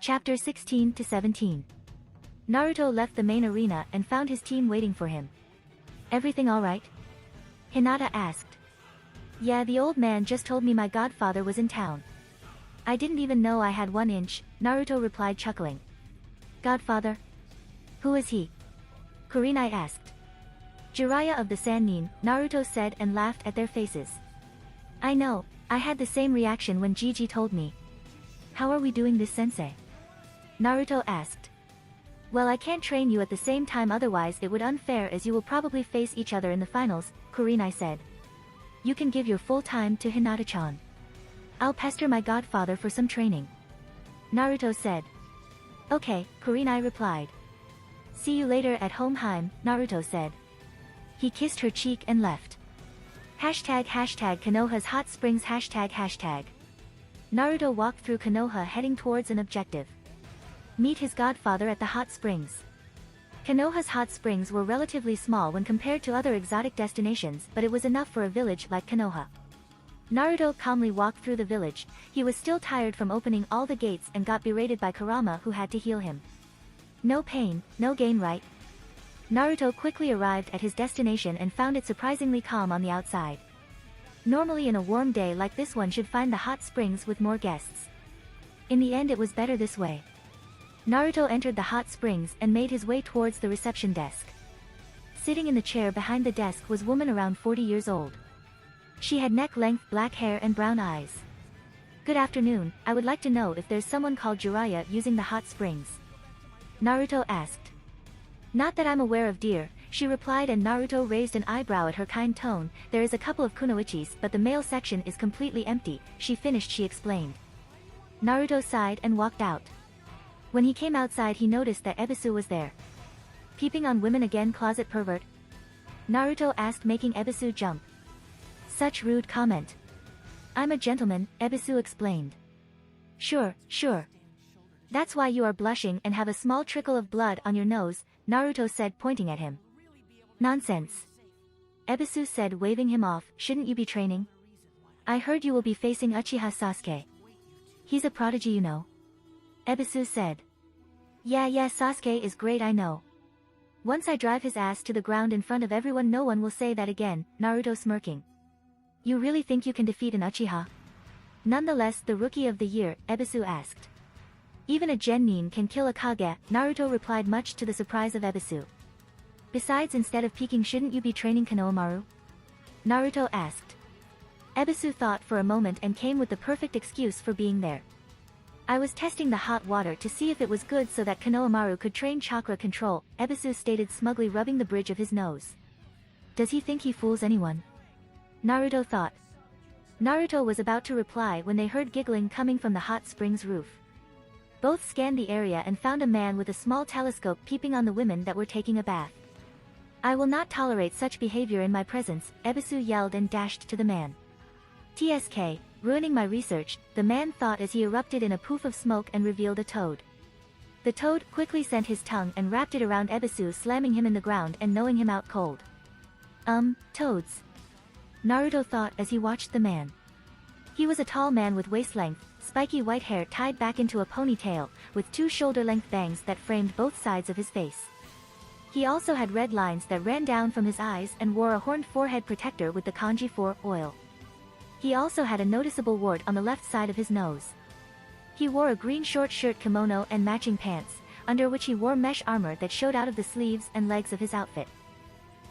Chapter 16 to 17. Naruto left the main arena and found his team waiting for him. Everything alright? Hinata asked. Yeah, the old man just told me my godfather was in town. I didn't even know I had 1 inch, Naruto replied chuckling. Godfather? Who is he? Kurenai asked. Jiraiya of the Sannin, Naruto said and laughed at their faces. I know, I had the same reaction when Gigi told me. How are we doing this, sensei? Naruto asked. Well, I can't train you at the same time, otherwise it would unfair, as you will probably face each other in the finals, Kurenai said. You can give your full time to Hinata-chan. I'll pester my godfather for some training. Naruto said. Okay, Kurenai replied. See you later at home, Heim, Naruto said. He kissed her cheek and left. Hashtag Konoha's hot springs hashtag. Naruto walked through Konoha heading towards an objective. Meet his godfather at the hot springs. Konoha's hot springs were relatively small when compared to other exotic destinations, but it was enough for a village like Konoha. Naruto calmly walked through the village. He was still tired from opening all the gates and got berated by Kurama, who had to heal him. No pain, no gain, right? Naruto quickly arrived at his destination and found it surprisingly calm on the outside. Normally in a warm day like this one should find the hot springs with more guests. In the end it was better this way. Naruto entered the hot springs and made his way towards the reception desk. Sitting in the chair behind the desk was a woman around 40 years old. She had neck-length black hair and brown eyes. Good afternoon, I would like to know if there's someone called Jiraiya using the hot springs. Naruto asked. Not that I'm aware of, dear, she replied, and Naruto raised an eyebrow at her kind tone. There is a couple of kunoichis, but the male section is completely empty. She explained. Naruto sighed and walked out. When he came outside he noticed that Ebisu was there. Peeping on women again, closet pervert? Naruto asked, making Ebisu jump. Such rude comment. I'm a gentleman, Ebisu explained. Sure. That's why you are blushing and have a small trickle of blood on your nose, Naruto said, pointing at him. Nonsense. Ebisu said, waving him off. Shouldn't you be training? I heard you will be facing Uchiha Sasuke. He's a prodigy, you know. Ebisu said. Yeah, Sasuke is great, I know. Once I drive his ass to the ground in front of everyone, no one will say that again, Naruto smirking. You really think you can defeat an Uchiha? Nonetheless, the rookie of the year, Ebisu asked. Even a genin can kill a Kage, Naruto replied, much to the surprise of Ebisu. Besides, instead of peeking, shouldn't you be training Konohamaru? Naruto asked. Ebisu thought for a moment and came with the perfect excuse for being there. I was testing the hot water to see if it was good so that Konohamaru could train chakra control, Ebisu stated, smugly rubbing the bridge of his nose. Does he think he fools anyone? Naruto thought. Naruto was about to reply when they heard giggling coming from the hot springs roof. Both scanned the area and found a man with a small telescope peeping on the women that were taking a bath. I will not tolerate such behavior in my presence, Ebisu yelled and dashed to the man. TSK, ruining my research, the man thought as he erupted in a poof of smoke and revealed a toad. The toad quickly sent his tongue and wrapped it around Ebisu, slamming him in the ground and knowing him out cold. Toads. Naruto thought as he watched the man. He was a tall man with waist-length, spiky white hair tied back into a ponytail, with 2 shoulder-length bangs that framed both sides of his face. He also had red lines that ran down from his eyes and wore a horned forehead protector with the kanji for oil. He also had a noticeable wart on the left side of his nose. He wore a green short shirt kimono and matching pants, under which he wore mesh armor that showed out of the sleeves and legs of his outfit.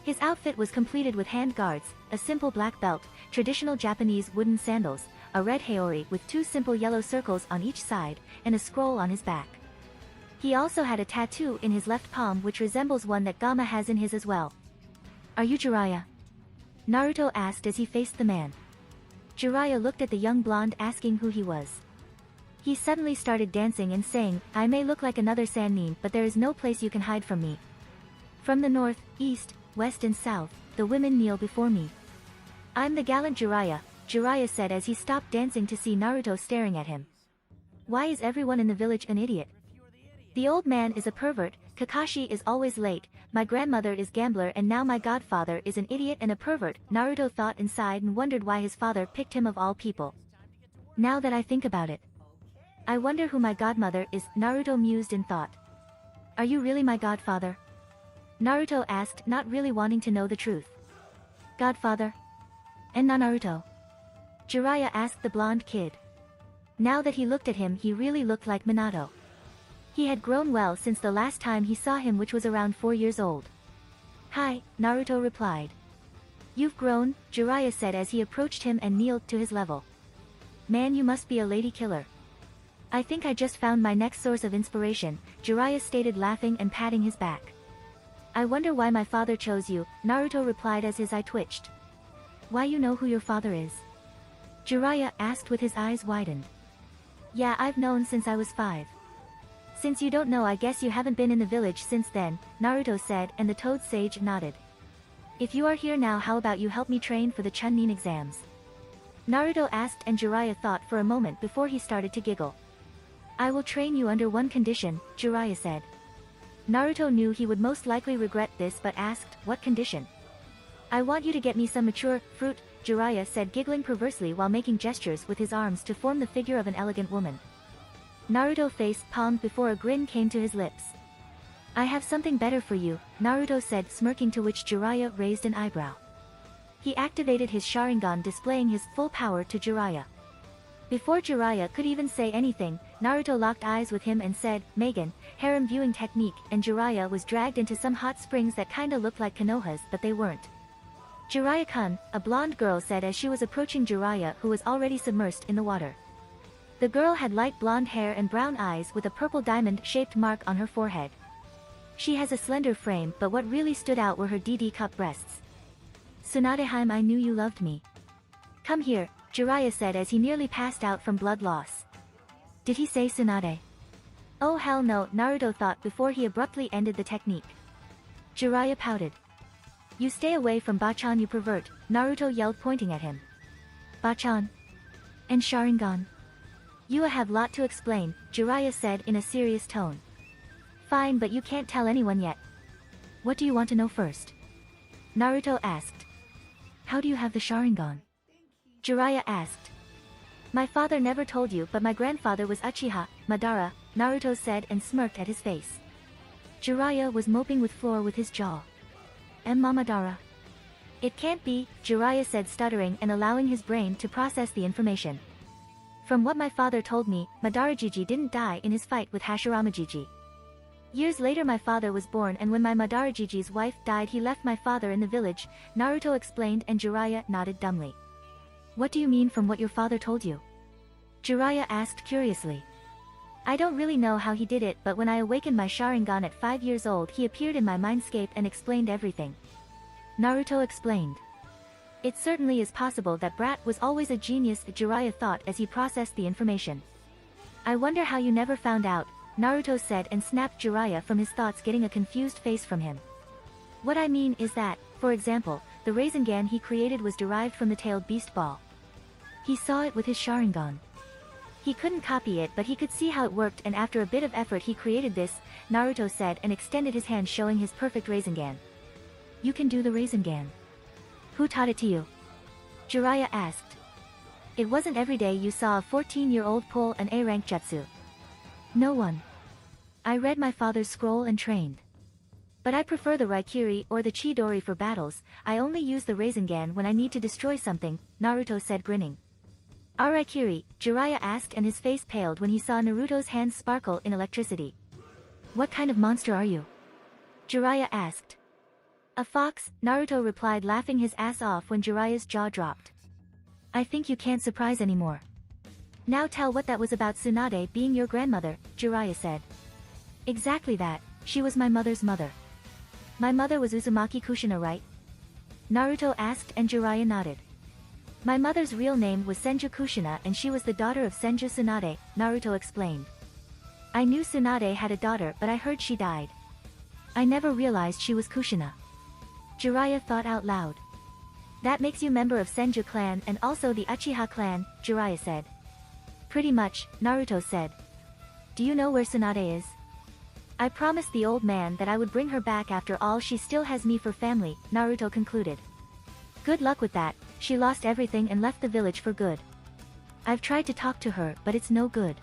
His outfit was completed with hand guards, a simple black belt, traditional Japanese wooden sandals, a red haori with 2 simple yellow circles on each side, and a scroll on his back. He also had a tattoo in his left palm which resembles one that Gamma has in his as well. Are you Jiraiya? Naruto asked as he faced the man. Jiraiya looked at the young blonde, asking who he was. He suddenly started dancing and saying, I may look like another Sannin, but there is no place you can hide from me. From the north, east, west and south, the women kneel before me. I'm the gallant Jiraiya, Jiraiya said as he stopped dancing to see Naruto staring at him. Why is everyone in the village an idiot? The old man is a pervert, Kakashi is always late, my grandmother is gambler, and now my godfather is an idiot and a pervert, Naruto thought inside and wondered why his father picked him of all people. Now that I think about it. I wonder who my godmother is, Naruto mused in thought. Are you really my godfather? Naruto asked, not really wanting to know the truth. Godfather? And Naruto? Jiraiya asked the blonde kid. Now that he looked at him, he really looked like Minato. He had grown well since the last time he saw him, which was around 4 years old. Hi, Naruto replied. You've grown, Jiraiya said as he approached him and kneeled to his level. Man, you must be a lady killer. I think I just found my next source of inspiration, Jiraiya stated, laughing and patting his back. I wonder why my father chose you, Naruto replied as his eye twitched. Why, you know who your father is? Jiraiya asked with his eyes widened. Yeah, I've known since I was 5. Since you don't know, I guess you haven't been in the village since then, Naruto said, and the Toad Sage nodded. If you are here now, how about you help me train for the Chunin exams? Naruto asked, and Jiraiya thought for a moment before he started to giggle. I will train you under one condition, Jiraiya said. Naruto knew he would most likely regret this but asked, what condition? I want you to get me some mature fruit, Jiraiya said, giggling perversely while making gestures with his arms to form the figure of an elegant woman. Naruto face palmed before a grin came to his lips. I have something better for you, Naruto said, smirking, to which Jiraiya raised an eyebrow. He activated his Sharingan, displaying his full power to Jiraiya. Before Jiraiya could even say anything, Naruto locked eyes with him and said, Megan, harem viewing technique, and Jiraiya was dragged into some hot springs that kinda looked like Konohas, but they weren't. Jiraiya-kun, a blonde girl said as she was approaching Jiraiya, who was already submersed in the water. The girl had light blonde hair and brown eyes with a purple diamond-shaped mark on her forehead. She has a slender frame, but what really stood out were her DD cup breasts. Tsunadeheim, I knew you loved me. Come here, Jiraiya said as he nearly passed out from blood loss. Did he say Tsunade? Oh hell no, Naruto thought before he abruptly ended the technique. Jiraiya pouted. You stay away from Bachan, you pervert, Naruto yelled, pointing at him. Bachan? And Sharingan? You have lot to explain, Jiraiya said in a serious tone. Fine, but you can't tell anyone yet. What do you want to know first? Naruto asked. How do you have the Sharingan? Jiraiya asked. My father never told you, but my grandfather was Uchiha, Madara, Naruto said and smirked at his face. Jiraiya was moping with floor with his jaw. Madara. It can't be, Jiraiya said, stuttering and allowing his brain to process the information. From what my father told me, Madara Jiji didn't die in his fight with Hashirama Jiji. Years later my father was born, and when my Madara Jiji's wife died he left my father in the village, Naruto explained, and Jiraiya nodded dumbly. What do you mean from what your father told you? Jiraiya asked curiously. I don't really know how he did it, but when I awakened my Sharingan at 5 years old he appeared in my mindscape and explained everything. Naruto explained. It certainly is possible that Brat was always a genius, Jiraiya thought as he processed the information. I wonder how you never found out, Naruto said and snapped Jiraiya from his thoughts, getting a confused face from him. What I mean is that, for example, the Rasengan he created was derived from the tailed beast ball. He saw it with his Sharingan. He couldn't copy it, but he could see how it worked, and after a bit of effort he created this, Naruto said and extended his hand showing his perfect Rasengan. You can do the Rasengan. Who taught it to you? Jiraiya asked. It wasn't every day you saw a 14-year-old pull an A-rank jutsu. No one. I read my father's scroll and trained. But I prefer the Raikiri or the Chidori for battles. I only use the Rasengan when I need to destroy something, Naruto said, grinning. Our Raikiri, Jiraiya asked, and his face paled when he saw Naruto's hands sparkle in electricity. What kind of monster are you? Jiraiya asked. A fox, Naruto replied, laughing his ass off when Jiraiya's jaw dropped. I think you can't surprise anymore. Now tell what that was about Tsunade being your grandmother, Jiraiya said. Exactly that, she was my mother's mother. My mother was Uzumaki Kushina, right? Naruto asked, and Jiraiya nodded. My mother's real name was Senju Kushina and she was the daughter of Senju Tsunade, Naruto explained. I knew Tsunade had a daughter, but I heard she died. I never realized she was Kushina. Jiraiya thought out loud. That makes you member of Senju clan and also the Uchiha clan, Jiraiya said. Pretty much, Naruto said. Do you know where Tsunade is? I promised the old man that I would bring her back. After all, she still has me for family, Naruto concluded. Good luck with that, she lost everything and left the village for good. I've tried to talk to her, but it's no good.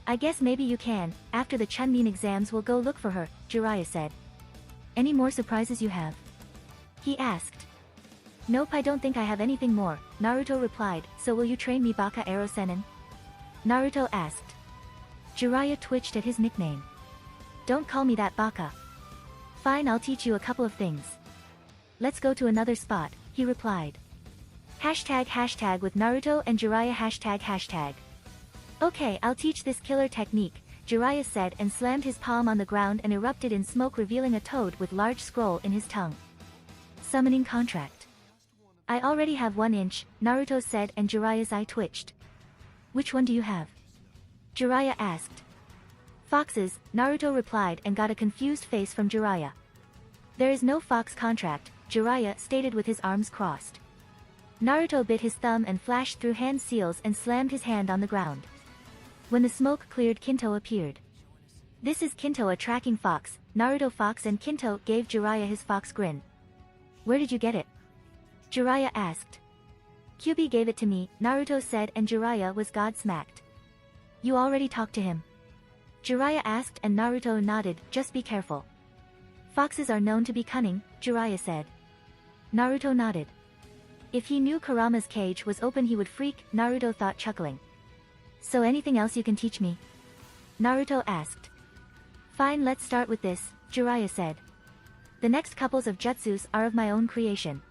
I guess maybe you can, after the Chunmin exams we'll go look for her, Jiraiya said. Any more surprises you have? He asked. Nope, I don't think I have anything more, Naruto replied, so will you train me Baka Arrow Sennin? Naruto asked. Jiraiya twitched at his nickname. Don't call me that, Baka. Fine, I'll teach you a couple of things. Let's go to another spot, he replied. Hashtag with Naruto and Jiraiya hashtag. Okay, I'll teach this killer technique, Jiraiya said and slammed his palm on the ground and erupted in smoke, revealing a toad with large scroll in his tongue. Summoning contract. I already have 1 inch, Naruto said and Jiraiya's eye twitched. Which one do you have? Jiraiya asked. Foxes, Naruto replied and got a confused face from Jiraiya. There is no fox contract, Jiraiya stated with his arms crossed. Naruto bit his thumb and flashed through hand seals and slammed his hand on the ground. When the smoke cleared, Kinto appeared. This is Kinto, a tracking fox, Naruto fox, and Kinto gave Jiraiya his fox grin. Where did you get it? Jiraiya asked. Kyuubi gave it to me, Naruto said and Jiraiya was godsmacked. You already talked to him? Jiraiya asked and Naruto nodded, just be careful. Foxes are known to be cunning, Jiraiya said. Naruto nodded. If he knew Kurama's cage was open he would freak, Naruto thought, chuckling. So anything else you can teach me? Naruto asked. Fine, let's start with this, Jiraiya said. The next couples of jutsus are of my own creation.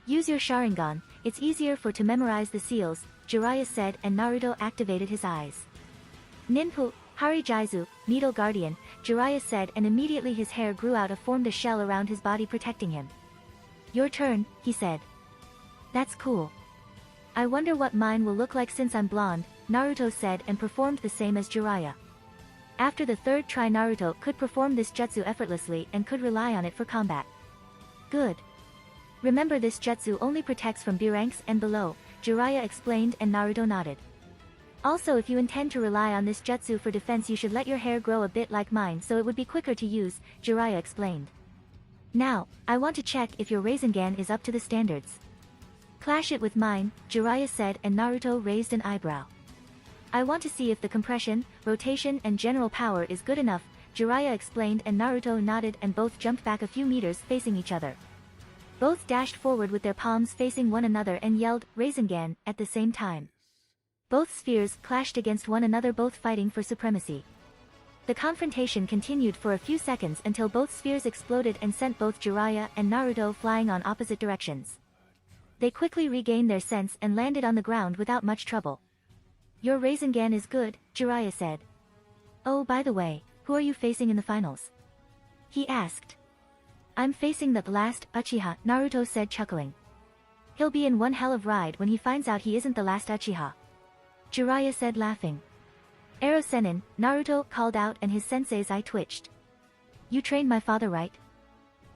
Use your Sharingan, it's easier for to memorize the seals, Jiraiya said and Naruto activated his eyes. Ninpu, Harijaizu, Needle Guardian, Jiraiya said and immediately his hair grew out and formed a shell around his body protecting him. Your turn, he said. That's cool. I wonder what mine will look like since I'm blonde, Naruto said and performed the same as Jiraiya. After the third try Naruto could perform this jutsu effortlessly and could rely on it for combat. Good. Remember this jutsu only protects from B ranks and below, Jiraiya explained and Naruto nodded. Also, if you intend to rely on this jutsu for defense you should let your hair grow a bit like mine so it would be quicker to use, Jiraiya explained. Now, I want to check if your Rasengan is up to the standards. Clash it with mine, Jiraiya said and Naruto raised an eyebrow. I want to see if the compression, rotation and general power is good enough, Jiraiya explained and Naruto nodded and both jumped back a few meters facing each other. Both dashed forward with their palms facing one another and yelled, Rasengan, at the same time. Both spheres clashed against one another, both fighting for supremacy. The confrontation continued for a few seconds until both spheres exploded and sent both Jiraiya and Naruto flying on opposite directions. They quickly regained their sense and landed on the ground without much trouble. Your Rasengan is good, Jiraiya said. Oh, by the way, who are you facing in the finals? He asked. I'm facing the last Uchiha, Naruto said, chuckling. He'll be in one hell of ride when he finds out he isn't the last Uchiha. Jiraiya said, laughing. Arrow Sennin, Naruto called out and his sensei's eye twitched. You trained my father, right?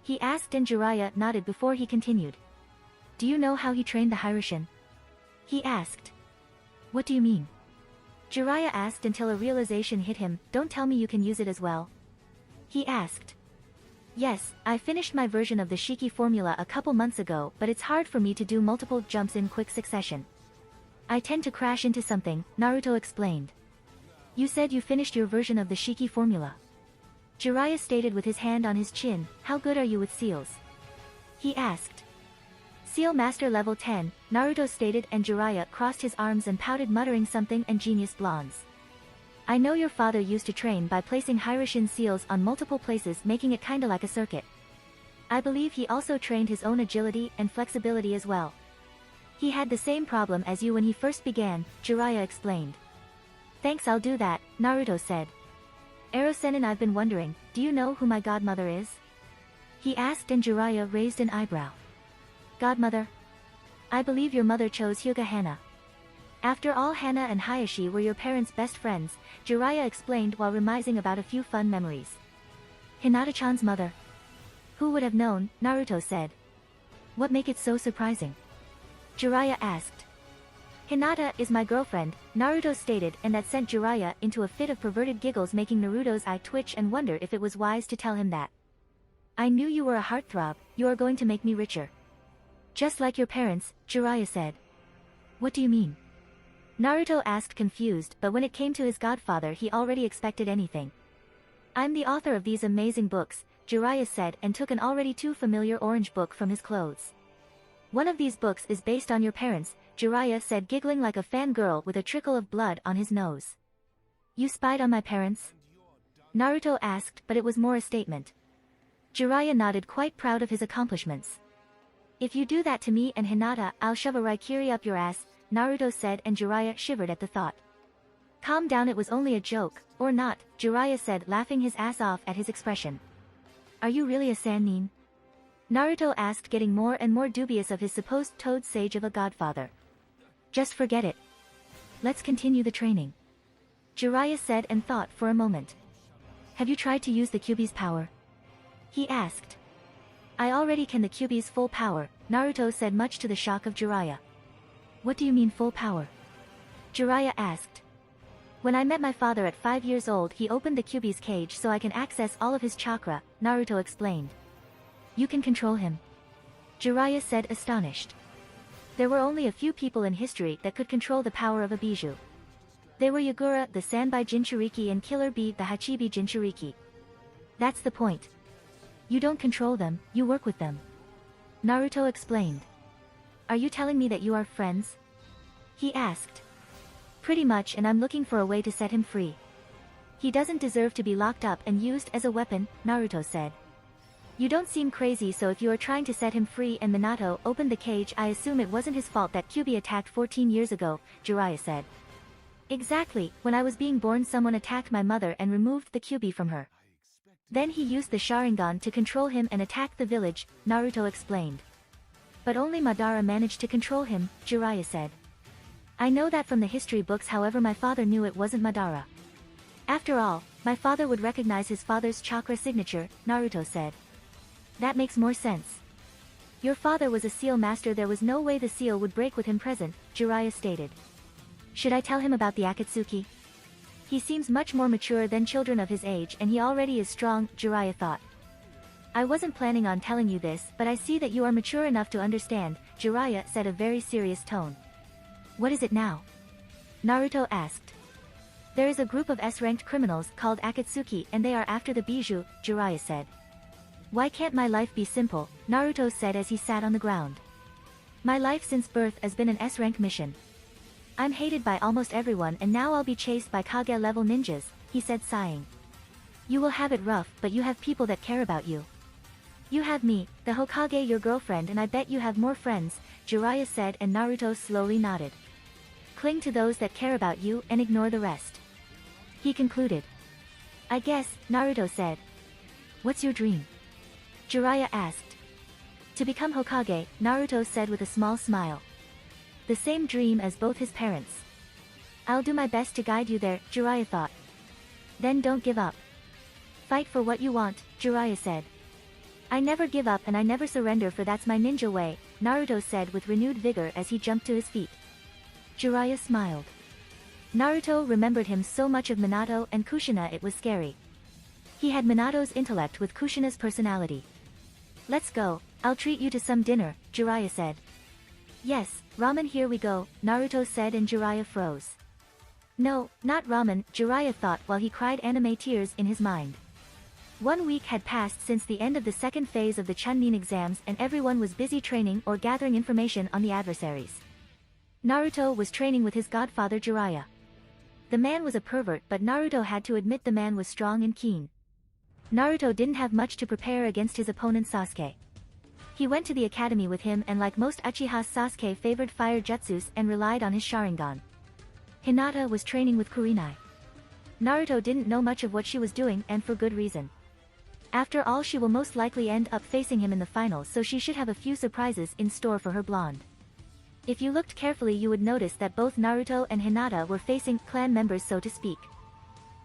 He asked and Jiraiya nodded before he continued. Do you know how he trained the Hiraishin? He asked. What do you mean? Jiraiya asked until a realization hit him, don't tell me you can use it as well. He asked. Yes, I finished my version of the Shiki formula a couple months ago, but it's hard for me to do multiple jumps in quick succession. I tend to crash into something, Naruto explained. You said you finished your version of the Shiki formula. Jiraiya stated with his hand on his chin, how good are you with seals? He asked. Seal Master level 10, Naruto stated and Jiraiya crossed his arms and pouted, muttering something and genius blondes. I know your father used to train by placing Hiraishin seals on multiple places, making it kinda like a circuit. I believe he also trained his own agility and flexibility as well. He had the same problem as you when he first began, Jiraiya explained. Thanks, I'll do that, Naruto said. Arrow Sennin, I've been wondering, do you know who my godmother is? He asked and Jiraiya raised an eyebrow. Godmother? I believe your mother chose Hyuga Hana. After all, Hana and Hayashi were your parents' best friends, Jiraiya explained while reminiscing about a few fun memories. Hinata-chan's mother. Who would have known, Naruto said. What make it so surprising? Jiraiya asked. Hinata is my girlfriend, Naruto stated, and that sent Jiraiya into a fit of perverted giggles, making Naruto's eye twitch and wonder if it was wise to tell him that. I knew you were a heartthrob, you are going to make me richer. Just like your parents, Jiraiya said. What do you mean? Naruto asked confused, but when it came to his godfather he already expected anything. I'm the author of these amazing books, Jiraiya said and took an already too familiar orange book from his clothes. One of these books is based on your parents, Jiraiya said giggling like a fangirl with a trickle of blood on his nose. You spied on my parents? Naruto asked, but it was more a statement. Jiraiya nodded, quite proud of his accomplishments. If you do that to me and Hinata, I'll shove a Raikiri up your ass, Naruto said and Jiraiya shivered at the thought. Calm down, it was only a joke, or not, Jiraiya said laughing his ass off at his expression. Are you really a Sannin? Naruto asked, getting more and more dubious of his supposed toad sage of a godfather. Just forget it. Let's continue the training. Jiraiya said and thought for a moment. Have you tried to use the Kyuubi's power? He asked. I already can the Kyuubi's full power, Naruto said much to the shock of Jiraiya. What do you mean full power? Jiraiya asked. When I met my father at 5 years old he opened the Kyuubi's cage so I can access all of his chakra, Naruto explained. You can control him? Jiraiya said astonished. There were only a few people in history that could control the power of a Bijuu. They were Yagura, the Sanbai Jinchuriki and Killer Bee, the Hachibi Jinchuriki. That's the point. You don't control them, you work with them. Naruto explained. Are you telling me that you are friends? He asked. Pretty much, and I'm looking for a way to set him free. He doesn't deserve to be locked up and used as a weapon, Naruto said. You don't seem crazy, so if you are trying to set him free and Minato opened the cage, I assume it wasn't his fault that Kyuubi attacked 14 years ago, Jiraiya said. Exactly, when I was being born someone attacked my mother and removed the Kyuubi from her. Then he used the Sharingan to control him and attacked the village, Naruto explained. But only Madara managed to control him, Jiraiya said. I know that from the history books, however my father knew it wasn't Madara. After all, my father would recognize his father's chakra signature, Naruto said. That makes more sense. Your father was a seal master, there was no way the seal would break with him present, Jiraiya stated. Should I tell him about the Akatsuki? He seems much more mature than children of his age and he already is strong, Jiraiya thought. I wasn't planning on telling you this, but I see that you are mature enough to understand, Jiraiya said a very serious tone. What is it now? Naruto asked. There is a group of S-ranked criminals called Akatsuki and they are after the Bijuu, Jiraiya said. Why can't my life be simple, Naruto said as he sat on the ground. My life since birth has been an S-rank mission. I'm hated by almost everyone and now I'll be chased by Kage-level ninjas, he said sighing. You will have it rough, but you have people that care about you. You have me, the Hokage, your girlfriend, and I bet you have more friends, Jiraiya said and Naruto slowly nodded. Cling to those that care about you and ignore the rest. He concluded. I guess, Naruto said. What's your dream? Jiraiya asked. To become Hokage, Naruto said with a small smile. The same dream as both his parents. I'll do my best to guide you there, Jiraiya thought. Then don't give up. Fight for what you want, Jiraiya said. I never give up and I never surrender, for that's my ninja way, Naruto said with renewed vigor as he jumped to his feet. Jiraiya smiled. Naruto remembered him so much of Minato and Kushina it was scary. He had Minato's intellect with Kushina's personality. Let's go, I'll treat you to some dinner, Jiraiya said. Yes, ramen, here we go, Naruto said and Jiraiya froze. No, not ramen, Jiraiya thought while he cried anime tears in his mind. 1 week had passed since the end of the second phase of the Chunin exams and everyone was busy training or gathering information on the adversaries. Naruto was training with his godfather Jiraiya. The man was a pervert, but Naruto had to admit the man was strong and keen. Naruto didn't have much to prepare against his opponent Sasuke. He went to the academy with him and like most Uchihas, Sasuke favored fire jutsus and relied on his Sharingan. Hinata was training with Kurenai. Naruto didn't know much of what she was doing, and for good reason. After all, she will most likely end up facing him in the finals, so she should have a few surprises in store for her blonde. If you looked carefully you would notice that both Naruto and Hinata were facing clan members, so to speak.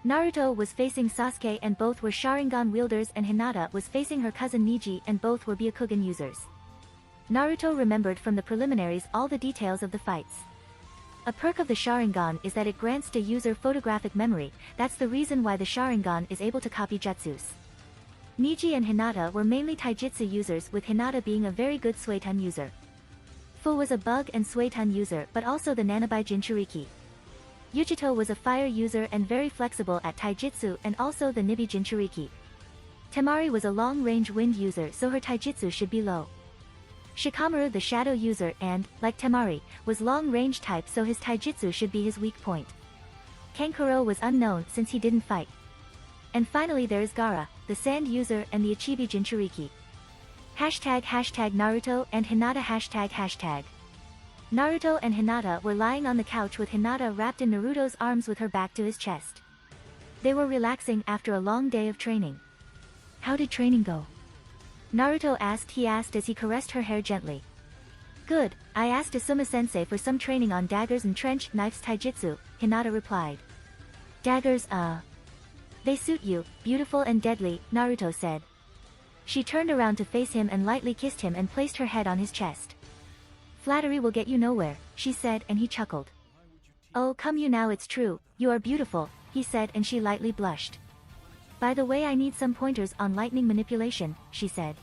Naruto was facing Sasuke and both were Sharingan wielders, and Hinata was facing her cousin Neji and both were Byakugan users. Naruto remembered from the preliminaries all the details of the fights. A perk of the Sharingan is that it grants the user photographic memory, that's the reason why the Sharingan is able to copy jutsus. Neji and Hinata were mainly taijutsu users, with Hinata being a very good Suiton user. Fu was a bug and Suiton user, but also the Nanabai Jinchuriki. Yujito was a fire user and very flexible at taijutsu and also the Nibi Jinchuriki. Temari was a long-range wind user, so her taijutsu should be low. Shikamaru the shadow user and, like Temari, was long-range type, so his taijutsu should be his weak point. Kankuro was unknown since he didn't fight. And finally there is Gaara, the sand user and the Ichibi Jinchuriki. #Naruto and Hinata Naruto and Hinata were lying on the couch with Hinata wrapped in Naruto's arms with her back to his chest. They were relaxing after a long day of training. How did training go? Naruto asked as he caressed her hair gently. Good, I asked Asuma-sensei for some training on daggers and trench knives taijutsu, Hinata replied. Daggers, they suit you, beautiful and deadly, Naruto said. She turned around to face him and lightly kissed him and placed her head on his chest. Flattery will get you nowhere, she said, and he chuckled. Oh, come you now, it's true, you are beautiful, he said, and she lightly blushed. By the way, I need some pointers on lightning manipulation, she said.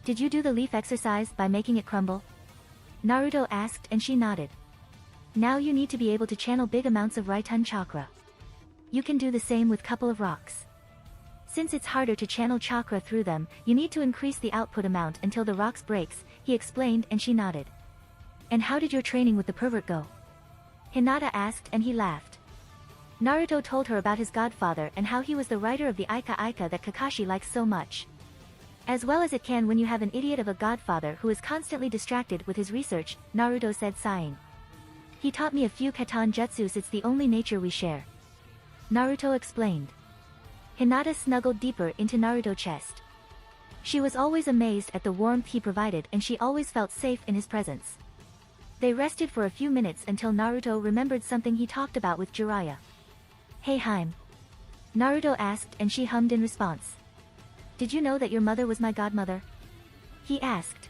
Did you do the leaf exercise by making it crumble? Naruto asked, and she nodded. Now you need to be able to channel big amounts of Raitun chakra. You can do the same with couple of rocks. Since it's harder to channel chakra through them, you need to increase the output amount until the rocks breaks, he explained, and she nodded. And how did your training with the pervert go? Hinata asked, and he laughed. Naruto told her about his godfather and how he was the writer of the Ika that Kakashi likes so much. As well as it can when you have an idiot of a godfather who is constantly distracted with his research, Naruto said, sighing. He taught me a few katan jutsus, it's the only nature we share. Naruto explained. Hinata snuggled deeper into Naruto's chest. She was always amazed at the warmth he provided, and she always felt safe in his presence. They rested for a few minutes until Naruto remembered something he talked about with Jiraiya. Hey Haim. Naruto asked, and she hummed in response. Did you know that your mother was my godmother? He asked.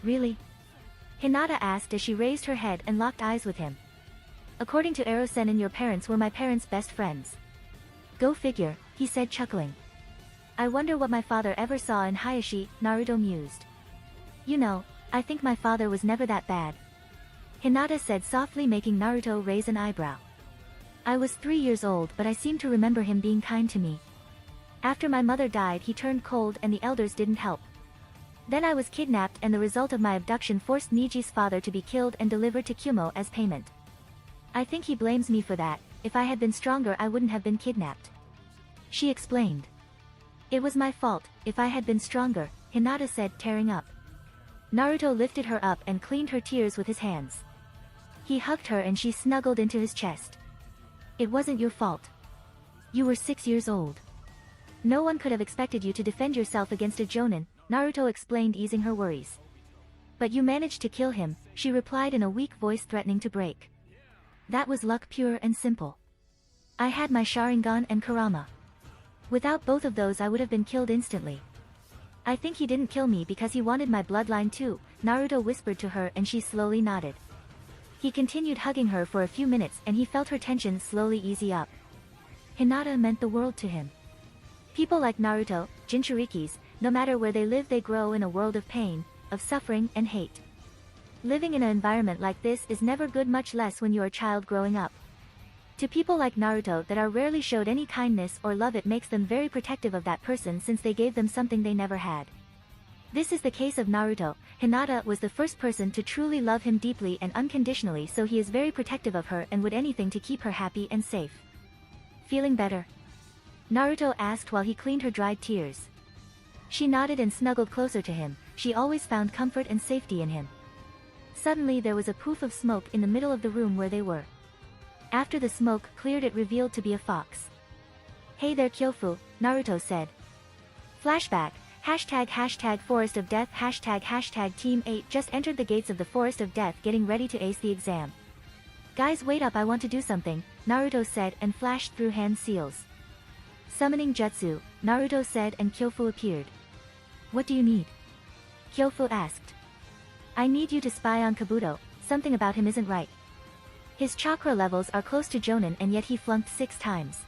Really? Hinata asked as she raised her head and locked eyes with him. According to Erosenin, your parents were my parents' best friends. Go figure, he said, chuckling. I wonder what my father ever saw in Hayashi, Naruto mused. You know, I think my father was never that bad. Hinata said softly, making Naruto raise an eyebrow. I was 3 years old, but I seem to remember him being kind to me. After my mother died, he turned cold and the elders didn't help. Then I was kidnapped, and the result of my abduction forced Niji's father to be killed and delivered to Kumo as payment. I think he blames me for that. If I had been stronger, I wouldn't have been kidnapped. She explained. It was my fault. If I had been stronger, Hinata said, tearing up. Naruto lifted her up and cleaned her tears with his hands. He hugged her and she snuggled into his chest. It wasn't your fault. You were 6 years old. No one could have expected you to defend yourself against a Jonin, Naruto explained, easing her worries. But you managed to kill him, she replied in a weak voice threatening to break. That was luck, pure and simple. I had my Sharingan and Kurama. Without both of those I would have been killed instantly. I think he didn't kill me because he wanted my bloodline too, Naruto whispered to her, and she slowly nodded. He continued hugging her for a few minutes and he felt her tension slowly easy up. Hinata meant the world to him. People like Naruto, Jinchurikis, no matter where they live, they grow in a world of pain, of suffering and hate. Living in an environment like this is never good, much less when you're a child growing up. To people like Naruto that are rarely showed any kindness or love, it makes them very protective of that person since they gave them something they never had. This is the case of Naruto. Hinata was the first person to truly love him deeply and unconditionally, so he is very protective of her and would anything to keep her happy and safe. Feeling better? Naruto asked while he cleaned her dried tears. She nodded and snuggled closer to him. She always found comfort and safety in him. Suddenly there was a poof of smoke in the middle of the room where they were. After the smoke cleared, it revealed to be a fox. Hey there, Kyofu, Naruto said. Flashback. #Forest of Death #Team 8 just entered the gates of the Forest of Death, getting ready to ace the exam. Guys, wait up, I want to do something, Naruto said and flashed through hand seals. Summoning jutsu, Naruto said, and Kyofu appeared. What do you need? Kyofu asked. I need you to spy on Kabuto, something about him isn't right. His chakra levels are close to Jonin and yet he flunked 6 times.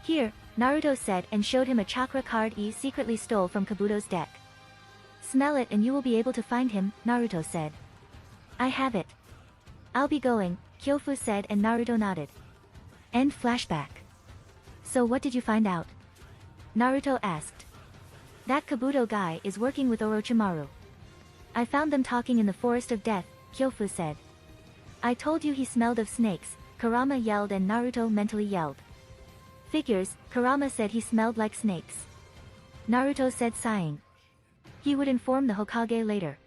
Here, Naruto said and showed him a chakra card he secretly stole from Kabuto's deck. Smell it and you will be able to find him, Naruto said. I have it. I'll be going, Kyofu said and Naruto nodded. End flashback. So what did you find out? Naruto asked. That Kabuto guy is working with Orochimaru. I found them talking in the Forest of Death, Kyofu said. I told you he smelled of snakes, Kurama yelled and Naruto mentally yelled. Figures, Kurama said he smelled like snakes. Naruto said sighing. He would inform the Hokage later.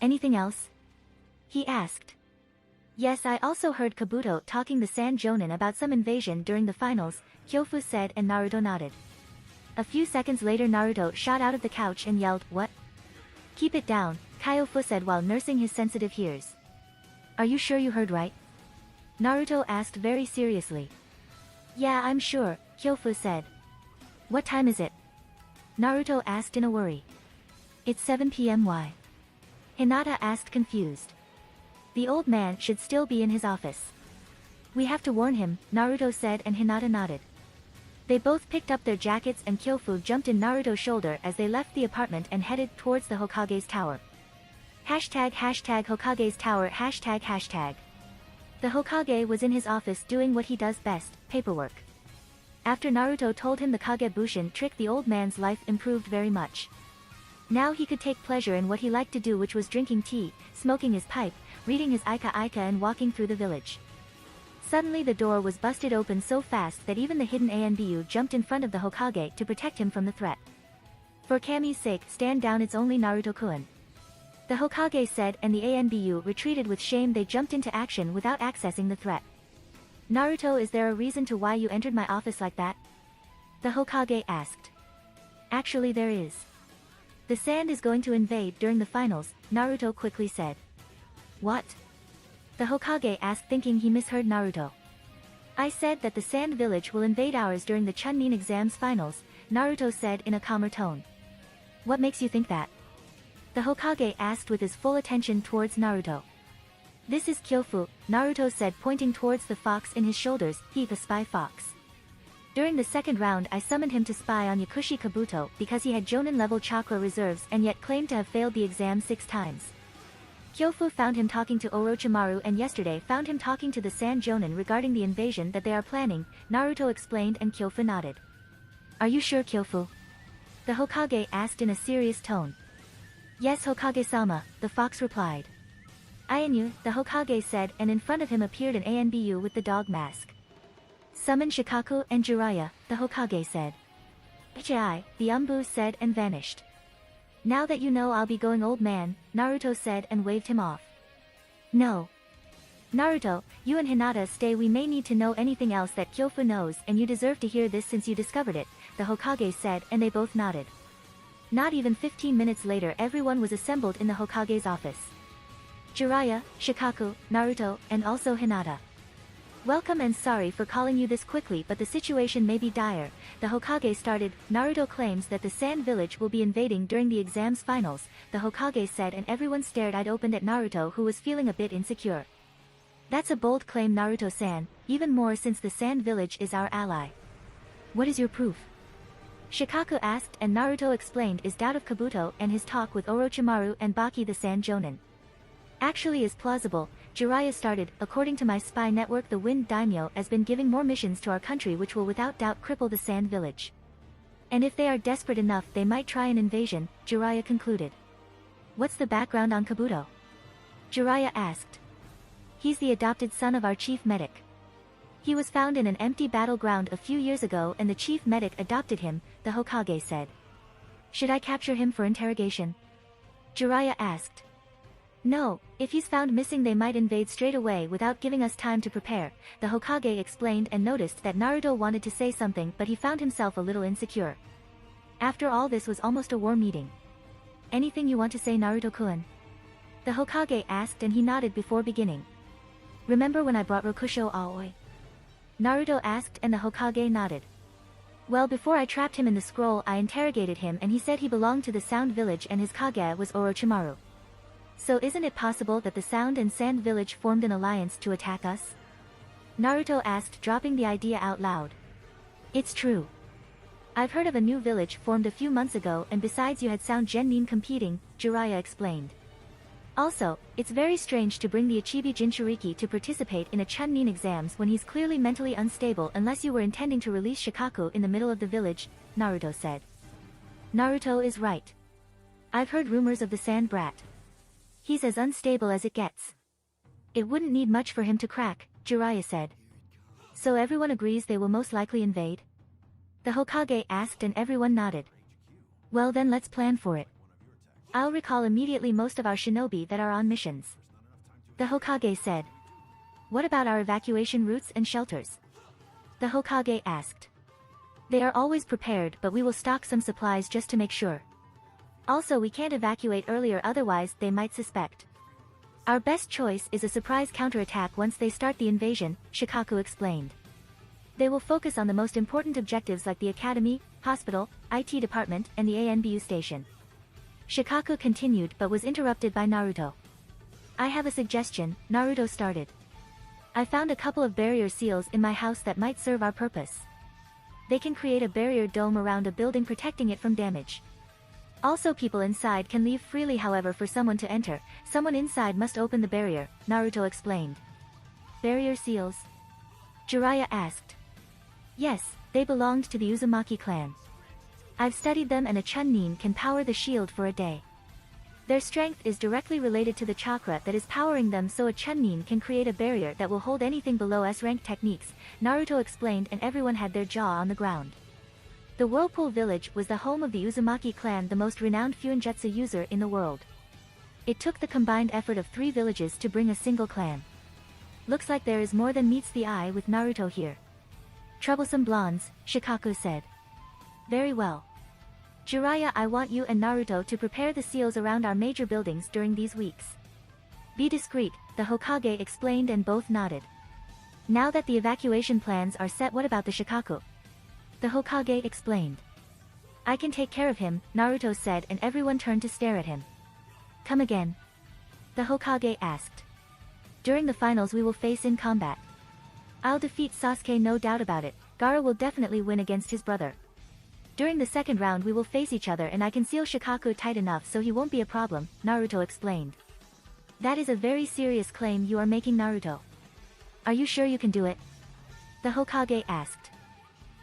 Anything else? He asked. Yes, I also heard Kabuto talking the Sand Jonin about some invasion during the finals, Kyofu said and Naruto nodded. A few seconds later Naruto shot out of the couch and yelled, what? Keep it down, Kyofu said while nursing his sensitive ears. Are you sure you heard right? Naruto asked very seriously. Yeah, I'm sure, Kyofu said. What time is it? Naruto asked in a worry. It's 7 p.m. Why? Hinata asked confused. The old man should still be in his office. We have to warn him, Naruto said and Hinata nodded. They both picked up their jackets and Kyofu jumped in Naruto's shoulder as they left the apartment and headed towards the Hokage's tower. Hashtag Hokage's tower hashtag. The Hokage was in his office doing what he does best, paperwork. After Naruto told him the Kagebushin trick, the old man's life improved very much. Now he could take pleasure in what he liked to do, which was drinking tea, smoking his pipe, reading his Ika and walking through the village. Suddenly the door was busted open so fast that even the hidden Anbu jumped in front of the Hokage to protect him from the threat. For Kami's sake, stand down, it's only Naruto-kun. The Hokage said and the Anbu retreated with shame. They jumped into action without accessing the threat. Naruto, is there a reason to why you entered my office like that? The Hokage asked. Actually there is. The Sand is going to invade during the finals, Naruto quickly said. What? The Hokage asked, thinking he misheard Naruto. I said that the Sand Village will invade ours during the Chunin exams finals, Naruto said in a calmer tone. What makes you think that? The Hokage asked with his full attention towards Naruto. This is Kyofu, Naruto said pointing towards the fox in his shoulders, he the spy fox. During the second round I summoned him to spy on Yakushi Kabuto because he had Jonin level chakra reserves and yet claimed to have failed the exam 6 times. Kyofu found him talking to Orochimaru and yesterday found him talking to the Sand Jonin regarding the invasion that they are planning, Naruto explained and Kyofu nodded. Are you sure, Kyofu? The Hokage asked in a serious tone. Yes, Hokage-sama, the fox replied. Ainu, the Hokage said, and in front of him appeared an Anbu with the dog mask. Summon Shikaku and Jiraiya, the Hokage said. Ichai, the Umbu said and vanished. Now that you know, I'll be going, old man, Naruto said and waved him off. No. Naruto, you and Hinata stay, we may need to know anything else that Kyofu knows and you deserve to hear this since you discovered it, the Hokage said and they both nodded. Not even 15 minutes later everyone was assembled in the Hokage's office. Jiraiya, Shikaku, Naruto, and also Hinata. Welcome and sorry for calling you this quickly, but the situation may be dire, the Hokage started. Naruto claims that the Sand Village will be invading during the exams finals, the Hokage said and everyone stared eyed opened at Naruto who was feeling a bit insecure. That's a bold claim, Naruto-san, even more since the Sand Village is our ally. What is your proof? Shikaku asked and Naruto explained his doubt of Kabuto and his talk with Orochimaru and Baki the Sand Jonin. Actually is plausible, Jiraiya started, according to my spy network the Wind Daimyo has been giving more missions to our country which will without doubt cripple the Sand Village. And if they are desperate enough they might try an invasion, Jiraiya concluded. What's the background on Kabuto? Jiraiya asked. He's the adopted son of our chief medic. He was found in an empty battleground a few years ago and the chief medic adopted him, the Hokage said. Should I capture him for interrogation? Jiraiya asked. No, if he's found missing they might invade straight away without giving us time to prepare, the Hokage explained and noticed that Naruto wanted to say something but he found himself a little insecure. After all, this was almost a war meeting. Anything you want to say, Naruto-kun? The Hokage asked and he nodded before beginning. Remember when I brought Rokusho Aoi? Naruto asked and the Hokage nodded. Well, before I trapped him in the scroll I interrogated him and he said he belonged to the Sound Village and his Kage was Orochimaru. So isn't it possible that the Sound and Sand Village formed an alliance to attack us? Naruto asked, dropping the idea out loud. It's true. I've heard of a new village formed a few months ago and besides you had Sound Genin competing, Jiraiya explained. Also, it's very strange to bring the Ichibi Jinchuriki to participate in a Chunin exams when he's clearly mentally unstable unless you were intending to release Shikaku in the middle of the village, Naruto said. Naruto is right. I've heard rumors of the sand brat. He's as unstable as it gets. It wouldn't need much for him to crack, Jiraiya said. So everyone agrees they will most likely invade? The Hokage asked and everyone nodded. Well then let's plan for it. I'll recall immediately most of our shinobi that are on missions. The Hokage said. What about our evacuation routes and shelters? The Hokage asked. They are always prepared, but we will stock some supplies just to make sure. Also, we can't evacuate earlier, otherwise they might suspect. Our best choice is a surprise counterattack once they start the invasion, Shikaku explained. They will focus on the most important objectives like the academy, hospital, IT department, and the ANBU station. Shikaku continued but was interrupted by Naruto. I have a suggestion, Naruto started. I found a couple of barrier seals in my house that might serve our purpose. They can create a barrier dome around a building protecting it from damage. Also, people inside can leave freely, however for someone to enter, someone inside must open the barrier, Naruto explained. Barrier seals? Jiraiya asked. Yes, they belonged to the Uzumaki clan. I've studied them and a Chunin can power the shield for a day. Their strength is directly related to the chakra that is powering them, so a Chunin can create a barrier that will hold anything below S-rank techniques, Naruto explained, and everyone had their jaw on the ground. The Whirlpool Village was the home of the Uzumaki clan, the most renowned Fuinjutsu user in the world. It took the combined effort of 3 villages to bring a single clan. Looks like there is more than meets the eye with Naruto here. Troublesome blondes, Shikaku said. Very well. Jiraiya, I want you and Naruto to prepare the seals around our major buildings during these weeks. Be discreet, the Hokage explained, and both nodded. Now that the evacuation plans are set, what about the Shikaku? The Hokage explained. I can take care of him, Naruto said, and everyone turned to stare at him. Come again? The Hokage asked. During the finals we will face in combat. I'll defeat Sasuke, no doubt about it. Gaara will definitely win against his brother. During the second round we will face each other and I can seal Shikaku tight enough so he won't be a problem, Naruto explained. That is a very serious claim you are making, Naruto. Are you sure you can do it? The Hokage asked.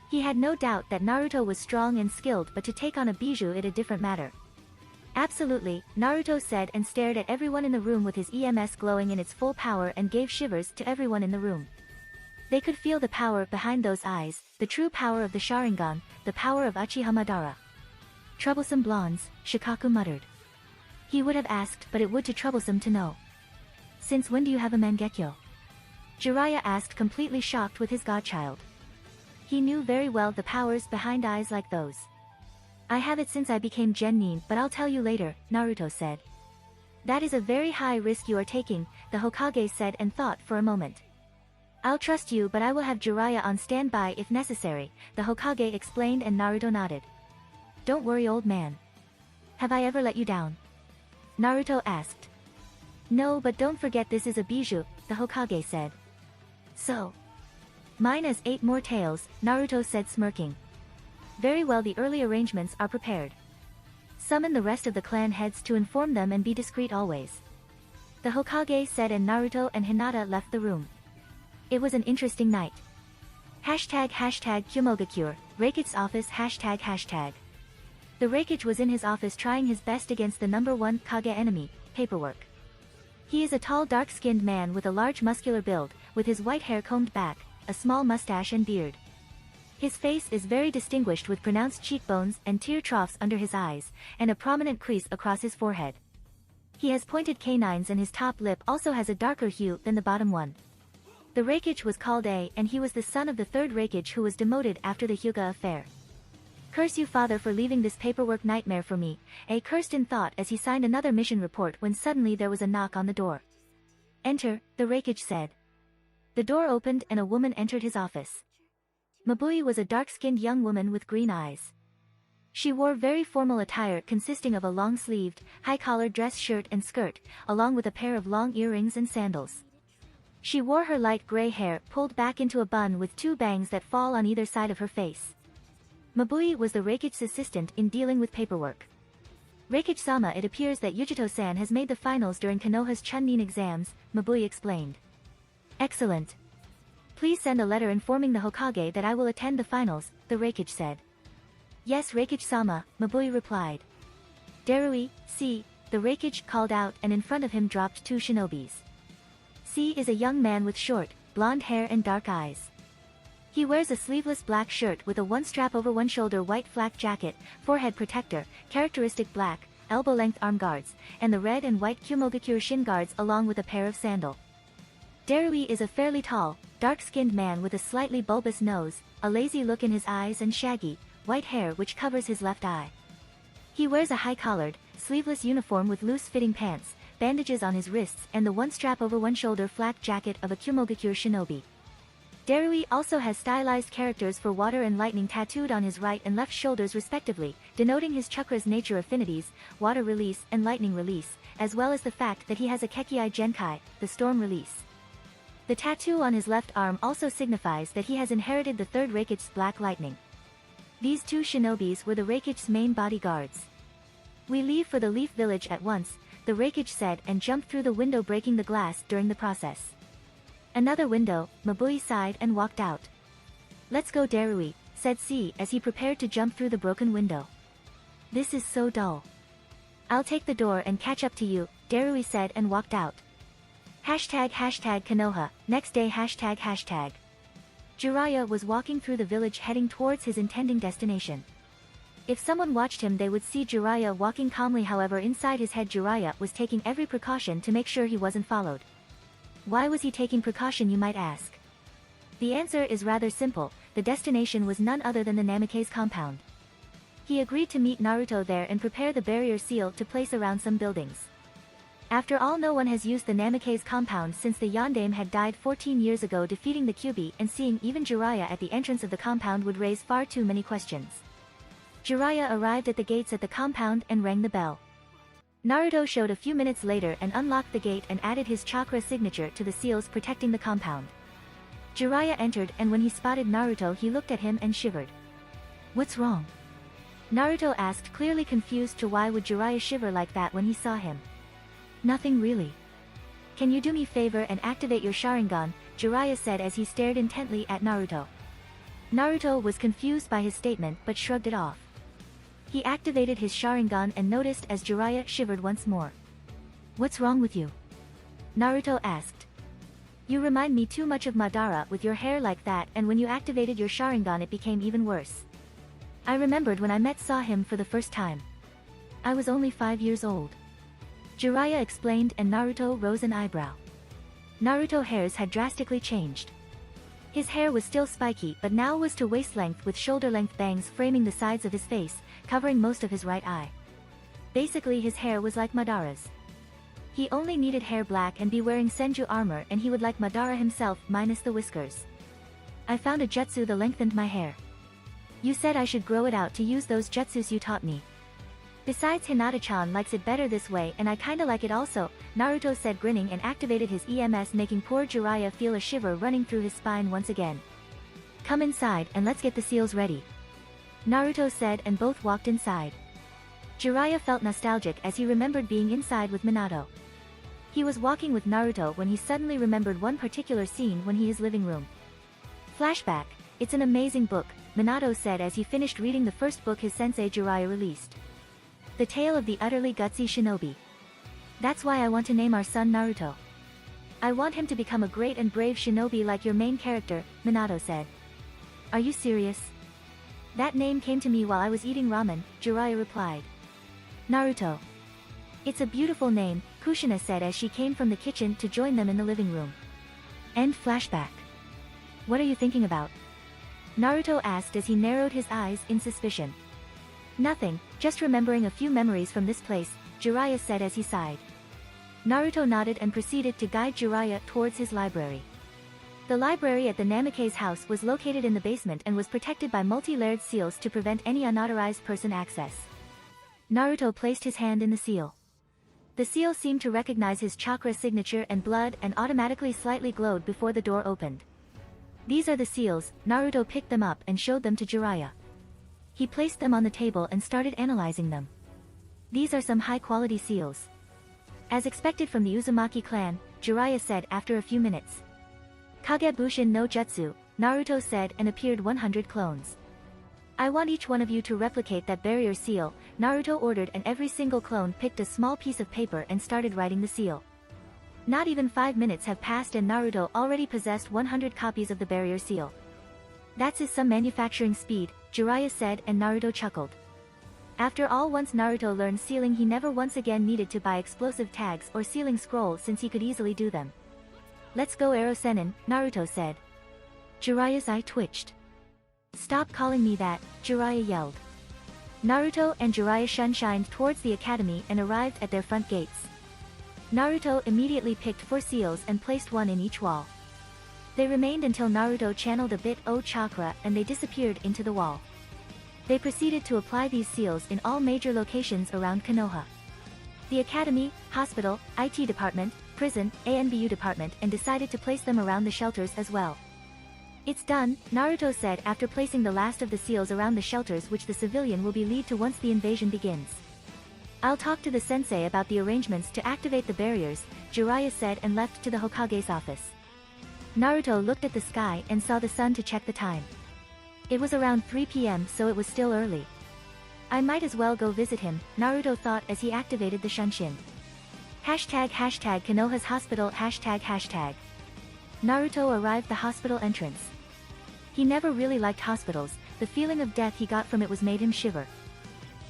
He had no doubt that Naruto was strong and skilled, but to take on a Bijou it a different matter. Absolutely, Naruto said and stared at everyone in the room with his EMS glowing in its full power and gave shivers to everyone in the room. They could feel the power behind those eyes, the true power of the Sharingan, the power of Uchiha Madara. Troublesome blondes, Shikaku muttered. He would have asked, but it would to troublesome to know. Since when do you have a Mangekyo? Jiraiya asked, completely shocked with his godchild. He knew very well the powers behind eyes like those. I have it since I became Genin, but I'll tell you later, Naruto said. That is a very high risk you are taking, the Hokage said and thought for a moment. I'll trust you, but I will have Jiraiya on standby if necessary, the Hokage explained, and Naruto nodded. Don't worry, old man. Have I ever let you down? Naruto asked. No, but don't forget this is a Bijou, the Hokage said. So? Mine has 8 more tails, Naruto said smirking. Very well, the early arrangements are prepared. Summon the rest of the clan heads to inform them and be discreet always. The Hokage said, and Naruto and Hinata left the room. It was an interesting night. Hashtag Kyomogakure, Reikich's office hashtag. The Reikich was in his office trying his best against the #1 Kage enemy, paperwork. He is a tall dark-skinned man with a large muscular build, with his white hair combed back, a small mustache and beard. His face is very distinguished with pronounced cheekbones and tear troughs under his eyes, and a prominent crease across his forehead. He has pointed canines and his top lip also has a darker hue than the bottom one. The Reikich was called A, and he was the son of the 3rd Reikich who was demoted after the Hyuga affair. Curse you, father, for leaving this paperwork nightmare for me, A cursed in thought as he signed another mission report when suddenly there was a knock on the door. Enter, the Reikich said. The door opened and a woman entered his office. Mabui was a dark-skinned young woman with green eyes. She wore very formal attire consisting of a long-sleeved, high-collared dress shirt and skirt, along with a pair of long earrings and sandals. She wore her light gray hair pulled back into a bun with 2 bangs that fall on either side of her face. Mabui was the Reikich's assistant in dealing with paperwork. Reikage-sama, it appears that Yujito-san has made the finals during Konoha's Chunin exams, Mabui explained. Excellent. Please send a letter informing the Hokage that I will attend the finals, the Reikage said. Yes, Reikage-sama, Mabui replied. Darui, see, the Reikage called out, and in front of him dropped two shinobis. C is a young man with short, blonde hair and dark eyes. He wears a sleeveless black shirt with a one-strap over one shoulder white flak jacket, forehead protector, characteristic black, elbow-length arm guards, and the red and white Kumogakure shin guards along with a pair of sandal. Darui is a fairly tall, dark-skinned man with a slightly bulbous nose, a lazy look in his eyes and shaggy, white hair which covers his left eye. He wears a high-collared, sleeveless uniform with loose-fitting pants, bandages on his wrists and the one-strap over one shoulder flak jacket of a Kumogakure shinobi. Darui also has stylized characters for water and lightning tattooed on his right and left shoulders respectively, denoting his chakra's nature affinities, water release and lightning release, as well as the fact that he has a Kekkei Genkai, the storm release. The tattoo on his left arm also signifies that he has inherited the third Reikage's black lightning. These two shinobis were the Reikage's main bodyguards. We leave for the Leaf Village at once, the Reikage said and jumped through the window breaking the glass during the process. Another window, Mabui sighed and walked out. Let's go Darui, said C as he prepared to jump through the broken window. This is so dull. I'll take the door and catch up to you, Darui said and walked out. #Konoha, next day ##. Jiraiya was walking through the village heading towards his intending destination. If someone watched him they would see Jiraiya walking calmly, however inside his head Jiraiya was taking every precaution to make sure he wasn't followed. Why was he taking precaution, you might ask? The answer is rather simple, the destination was none other than the Namikaze compound. He agreed to meet Naruto there and prepare the barrier seal to place around some buildings. After all, no one has used the Namikaze compound since the Yondaime had died 14 years ago, defeating the Kyuubi, and seeing even Jiraiya at the entrance of the compound would raise far too many questions. Jiraiya arrived at the gates at the compound and rang the bell. Naruto showed a few minutes later and unlocked the gate and added his chakra signature to the seals protecting the compound. Jiraiya entered, and when he spotted Naruto he looked at him and shivered. What's wrong? Naruto asked, clearly confused to why would Jiraiya shiver like that when he saw him. Nothing really. Can you do me favor and activate your Sharingan, Jiraiya said as he stared intently at Naruto. Naruto was confused by his statement but shrugged it off. He activated his Sharingan and noticed as Jiraiya shivered once more. What's wrong with you? Naruto asked. You remind me too much of Madara with your hair like that, and when you activated your Sharingan it became even worse. I remembered when I saw him for the first time. I was only 5 years old. Jiraiya explained, and Naruto rose an eyebrow. Naruto's hairs had drastically changed. His hair was still spiky but now was to waist length with shoulder-length bangs framing the sides of his face, covering most of his right eye. Basically his hair was like Madara's. He only needed hair black and be wearing Senju armor, and he would like Madara himself minus the whiskers. I found a jutsu that lengthened my hair. You said I should grow it out to use those jutsus you taught me. Besides, Hinata-chan likes it better this way and I kinda like it also, Naruto said grinning and activated his EMS, making poor Jiraiya feel a shiver running through his spine once again. Come inside and let's get the seals ready, Naruto said, and both walked inside. Jiraiya felt nostalgic as he remembered being inside with Minato. He was walking with Naruto when he suddenly remembered one particular scene when he is living room. Flashback, it's an amazing book, Minato said as he finished reading the first book his sensei Jiraiya released. The Tale of the Utterly Gutsy Shinobi. That's why I want to name our son Naruto. I want him to become a great and brave shinobi like your main character, Minato said. Are you serious? That name came to me while I was eating ramen, Jiraiya replied. Naruto. It's a beautiful name, Kushina said as she came from the kitchen to join them in the living room. End flashback. What are you thinking about? Naruto asked as he narrowed his eyes in suspicion. Nothing, just remembering a few memories from this place, Jiraiya said as he sighed. Naruto nodded and proceeded to guide Jiraiya towards his library. The library at the Namikaze house was located in the basement and was protected by multi-layered seals to prevent any unauthorized person access. Naruto placed his hand in the seal. The seal seemed to recognize his chakra signature and blood and automatically slightly glowed before the door opened. These are the seals, Naruto picked them up and showed them to Jiraiya. He placed them on the table and started analyzing them. These are some high-quality seals. As expected from the Uzumaki clan, Jiraiya said after a few minutes. Kagebushin no Jutsu, Naruto said and appeared 100 clones. I want each one of you to replicate that barrier seal, Naruto ordered, and every single clone picked a small piece of paper and started writing the seal. Not even 5 minutes have passed and Naruto already possessed 100 copies of the barrier seal. That's some manufacturing speed, Jiraiya said, and Naruto chuckled. After all, once Naruto learned sealing, he never once again needed to buy explosive tags or sealing scroll since he could easily do them. Let's go Erosenin, Naruto said. Jiraiya's eye twitched. Stop calling me that, Jiraiya yelled. Naruto and Jiraiya shunshined towards the academy and arrived at their front gates. Naruto immediately picked 4 seals and placed one in each wall. They remained until Naruto channeled a bit of chakra and they disappeared into the wall. They proceeded to apply these seals in all major locations around Konoha. The academy, hospital, IT department, prison, ANBU department, and decided to place them around the shelters as well. It's done, Naruto said after placing the last of the seals around the shelters, which the civilian will be lead to once the invasion begins. I'll talk to the sensei about the arrangements to activate the barriers, Jiraiya said and left to the Hokage's office. Naruto looked at the sky and saw the sun to check the time. It was around 3 p.m. so it was still early. I might as well go visit him, Naruto thought as he activated the Shunshin. Hashtag Konoha's hospital hashtag. Naruto arrived the hospital entrance. He never really liked hospitals, the feeling of death he got from it was made him shiver.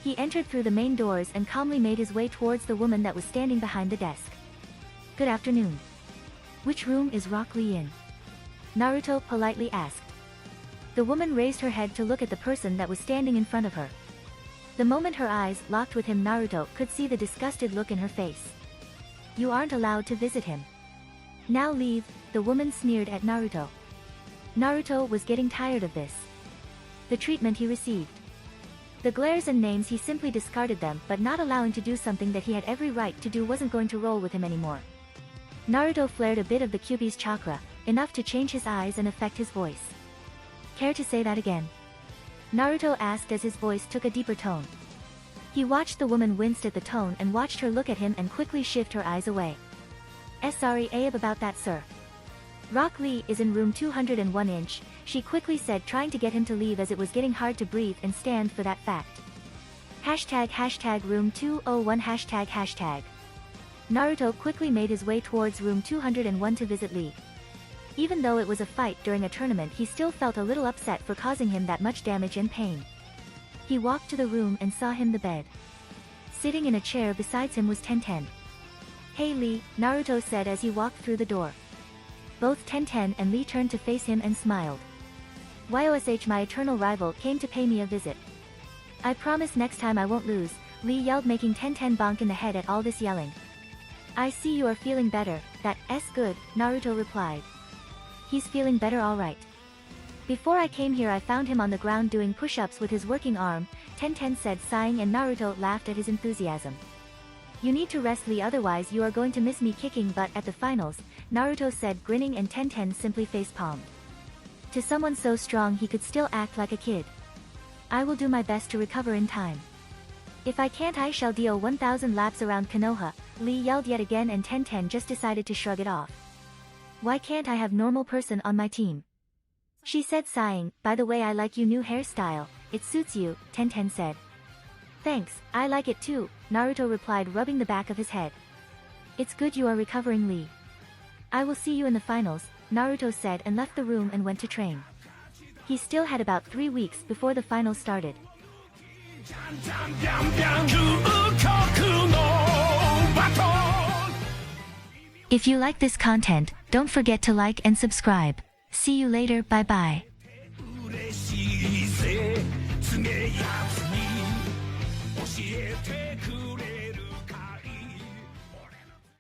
He entered through the main doors and calmly made his way towards the woman that was standing behind the desk. Good afternoon. Which room is Rock Lee in? Naruto politely asked. The woman raised her head to look at the person that was standing in front of her. The moment her eyes locked with him, Naruto could see the disgusted look in her face. You aren't allowed to visit him. Now leave, the woman sneered at Naruto. Naruto was getting tired of this. The treatment he received. The glares and names, he simply discarded them, but not allowing to do something that he had every right to do wasn't going to roll with him anymore. Naruto flared a bit of the Kyuubi's chakra, enough to change his eyes and affect his voice. Care to say that again? Naruto asked as his voice took a deeper tone. He watched the woman winced at the tone and watched her look at him and quickly shift her eyes away. Sorry about that, sir. Rock Lee is in room 201 inch, she quickly said, trying to get him to leave as it was getting hard to breathe and stand for that fact. Hashtag room 201 hashtag. Naruto quickly made his way towards room 201 to visit Lee. Even though it was a fight during a tournament, he still felt a little upset for causing him that much damage and pain. He walked to the room and saw him the bed. Sitting in a chair besides him was Tenten. Hey Lee, Naruto said as he walked through the door. Both Tenten and Lee turned to face him and smiled. Yosh, my eternal rival, came to pay me a visit. I promise next time I won't lose, Lee yelled, making Tenten bonk in the head at all this yelling. I see you are feeling better, that's good, Naruto replied. He's feeling better all right. Before I came here I found him on the ground doing push-ups with his working arm, Tenten said, sighing, and Naruto laughed at his enthusiasm. You need to rest, Lee, otherwise you are going to miss me kicking butt at the finals, Naruto said, grinning, and Tenten simply face-palmed. To someone so strong he could still act like a kid. I will do my best to recover in time. If I can't, I shall deal 1,000 laps around Konoha, Lee yelled yet again, and Tenten just decided to shrug it off. Why can't I have normal person on my team? She said, sighing. By the way, I like your new hairstyle, it suits you, Tenten said. Thanks, I like it too, Naruto replied, rubbing the back of his head. It's good you are recovering, Lee. I will see you in the finals, Naruto said and left the room and went to train. He still had about 3 weeks before the finals started. If you like this content, don't forget to like and subscribe. See you later, bye bye.